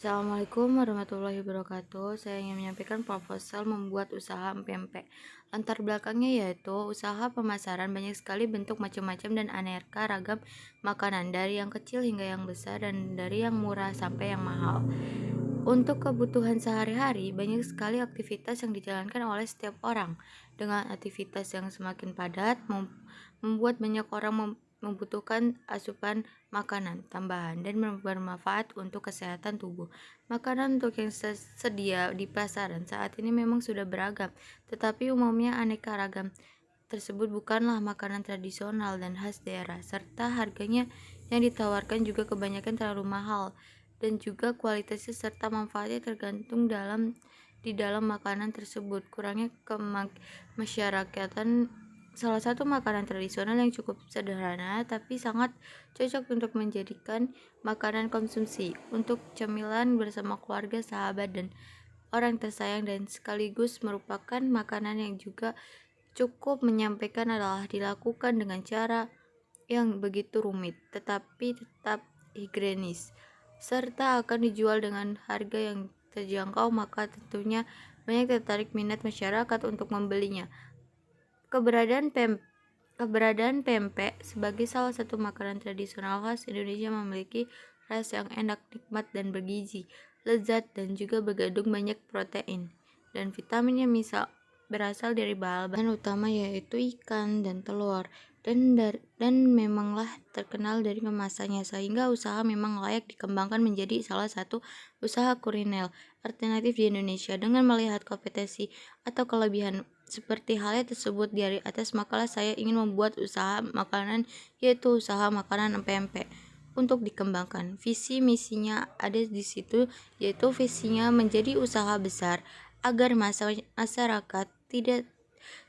Assalamualaikum warahmatullahi wabarakatuh. Saya ingin menyampaikan proposal membuat usaha empempe. Latar belakangnya yaitu usaha pemasaran banyak sekali bentuk macam-macam dan aneka ragam makanan, dari yang kecil hingga yang besar dan dari yang murah sampai yang mahal. Untuk kebutuhan sehari-hari, banyak sekali aktivitas yang dijalankan oleh setiap orang. Dengan aktivitas yang semakin padat, membuat banyak orang membutuhkan asupan makanan tambahan dan bermanfaat untuk kesehatan tubuh. Makanan untuk yang sedia di pasaran saat ini memang sudah beragam, tetapi umumnya aneka ragam tersebut bukanlah makanan tradisional dan khas daerah, serta harganya yang ditawarkan juga kebanyakan terlalu mahal, dan juga kualitasnya serta manfaatnya tergantung di dalam makanan tersebut. Kurangnya kemasyarakatan. Salah satu makanan tradisional yang cukup sederhana tapi sangat cocok untuk menjadikan makanan konsumsi untuk cemilan bersama keluarga, sahabat, dan orang tersayang, dan sekaligus merupakan makanan yang juga cukup menyampaikan adalah dilakukan dengan cara yang begitu rumit tetapi tetap higienis, serta akan dijual dengan harga yang terjangkau, maka tentunya banyak tertarik minat masyarakat untuk membelinya. Keberadaan pempek sebagai salah satu makanan tradisional khas Indonesia memiliki rasa yang enak, nikmat, dan bergizi, lezat, dan juga bergandung banyak protein dan vitamin yang berasal dari bahan utama yaitu ikan dan telur, dan memanglah terkenal dari kemasannya, sehingga usaha memang layak dikembangkan menjadi salah satu usaha kuliner alternatif di Indonesia. Dengan melihat kompetensi atau kelebihan seperti halnya tersebut dari atas, makalah saya ingin membuat usaha makanan, yaitu usaha makanan empempe untuk dikembangkan. Visi misinya ada di situ, yaitu visinya menjadi usaha besar agar masyarakat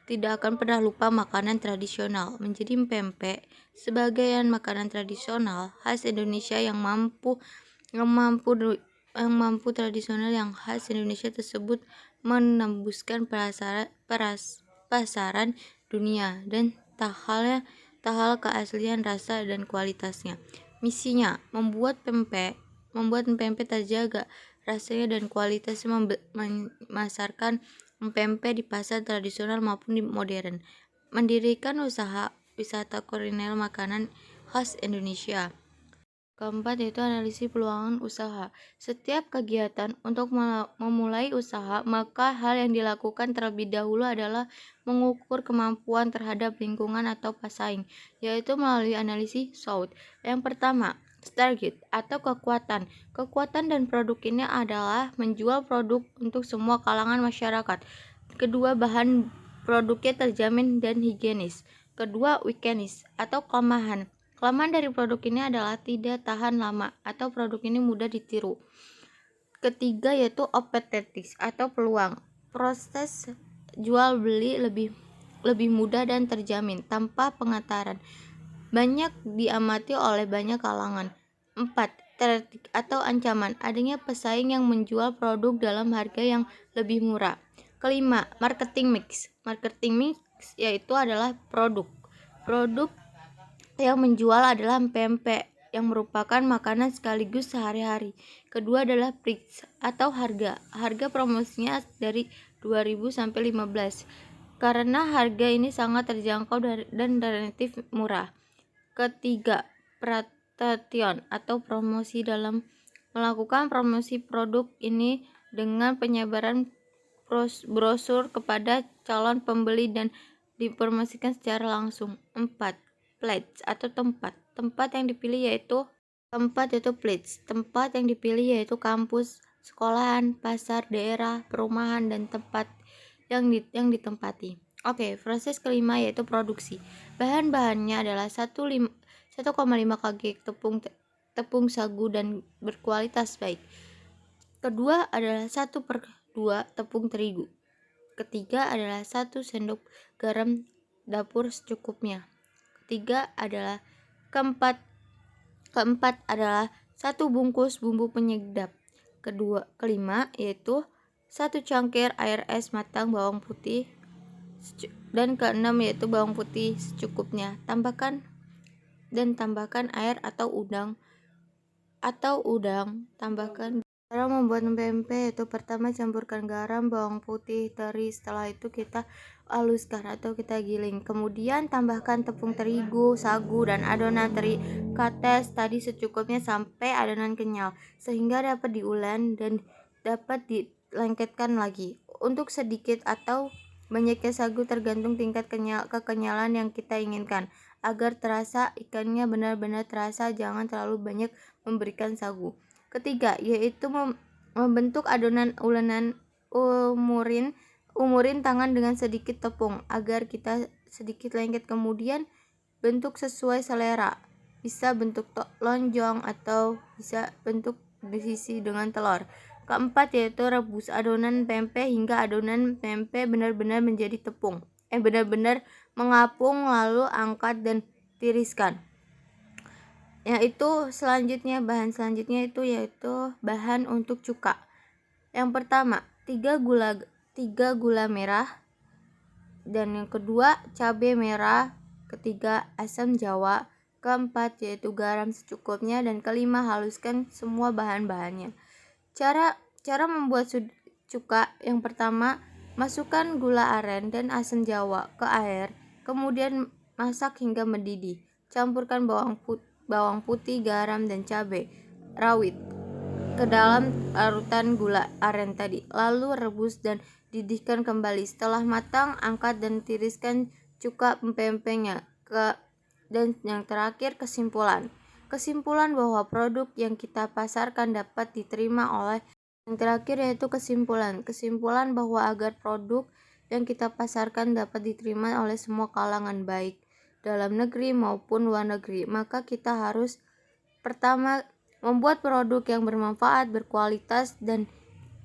tidak akan pernah lupa makanan tradisional. Menjadi empempe sebagai makanan tradisional khas Indonesia yang mampu tradisional yang khas Indonesia tersebut menembuskan pasaran dunia, dan tak hal keaslian rasa dan kualitasnya. Misinya membuat empempe terjaga rasanya dan kualitasnya, memasarkan empempe di pasar tradisional maupun di modern, mendirikan usaha wisata kuliner makanan khas Indonesia. Keempat yaitu analisis peluang usaha. Setiap kegiatan untuk memulai usaha, maka hal yang dilakukan terlebih dahulu adalah mengukur kemampuan terhadap lingkungan atau pesaing, yaitu melalui analisis SWOT. Yang pertama, target atau kekuatan. Kekuatan dan produk ini adalah menjual produk untuk semua kalangan masyarakat. Kedua, bahan produknya terjamin dan higienis. Kedua, weakness atau kelemahan. Kelemahan dari produk ini adalah tidak tahan lama atau produk ini mudah ditiru. Ketiga yaitu opportunities atau peluang. Proses jual beli lebih mudah dan terjamin tanpa pengetaran. Banyak diamati oleh banyak kalangan. 4. Threat atau ancaman. Adanya pesaing yang menjual produk dalam harga yang lebih murah. Kelima, marketing mix. Marketing mix yaitu adalah produk yang menjual adalah empempe yang merupakan makanan sekaligus sehari-hari. Kedua adalah price atau harga. Harga promosinya dari 2000 sampai 15 karena harga ini sangat terjangkau dan relatif murah. Ketiga, promotion atau promosi. Dalam melakukan promosi produk ini dengan penyebaran brosur kepada calon pembeli dan dipromosikan secara langsung. 4. Place atau tempat. Tempat yang dipilih yaitu kampus, sekolahan, pasar, daerah, perumahan, dan tempat yang ditempati. Oke, proses kelima yaitu produksi. Bahan-bahannya adalah 1,5 kg tepung sagu dan berkualitas baik. Kedua adalah 1/2 tepung terigu. Ketiga adalah 1 sendok garam dapur secukupnya. Keempat adalah 1 bungkus bumbu penyedap. Kelima yaitu 1 cangkir air es matang bawang putih, dan keenam yaitu bawang putih secukupnya. Tambahkan air atau udang. Tambahkan Cara membuat pempek itu pertama campurkan garam, bawang putih, teri, setelah itu kita haluskan atau kita giling. Kemudian tambahkan tepung terigu, sagu, dan adonan teri kates tadi secukupnya sampai adonan kenyal sehingga dapat diulen dan dapat dilengketkan lagi. Untuk sedikit atau banyaknya sagu tergantung tingkat kekenyalan yang kita inginkan. Agar terasa ikannya benar-benar terasa, jangan terlalu banyak memberikan sagu. Ketiga, yaitu membentuk adonan ulenan. Umurin tangan dengan sedikit tepung agar kita sedikit lengket, kemudian bentuk sesuai selera. Bisa bentuk lonjong atau bisa bentuk diisi dengan telur. Keempat, yaitu rebus adonan pempek hingga adonan pempek benar-benar menjadi tepung. Benar-benar mengapung, lalu angkat dan tiriskan. Bahan selanjutnya itu yaitu bahan untuk cuka. Yang pertama, 3 gula merah, dan yang kedua cabai merah, ketiga asam jawa, keempat yaitu garam secukupnya, dan kelima haluskan semua bahan-bahannya. Cara membuat cuka. Yang pertama, masukkan gula aren dan asam jawa ke air, kemudian masak hingga mendidih. Campurkan bawang putih, garam, dan cabai rawit ke dalam larutan gula aren tadi, lalu rebus dan didihkan kembali. Setelah matang, angkat dan tiriskan cuka pempeknya. Dan yang terakhir, kesimpulan bahwa produk yang kita pasarkan dapat diterima oleh. Yang terakhir yaitu kesimpulan bahwa agar produk yang kita pasarkan dapat diterima oleh semua kalangan, baik dalam negeri maupun luar negeri, maka kita harus pertama membuat produk yang bermanfaat, berkualitas, dan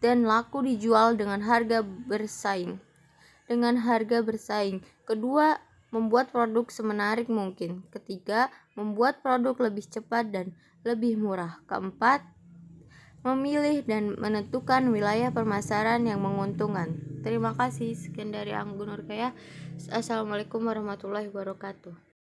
laku dijual dengan harga bersaing. Kedua, membuat produk semenarik mungkin. Ketiga, membuat produk lebih cepat dan lebih murah. Keempat, memilih dan menentukan wilayah pemasaran yang menguntungkan. Terima kasih. Sekian dari Anggun Nurkaya. Assalamualaikum warahmatullahi wabarakatuh.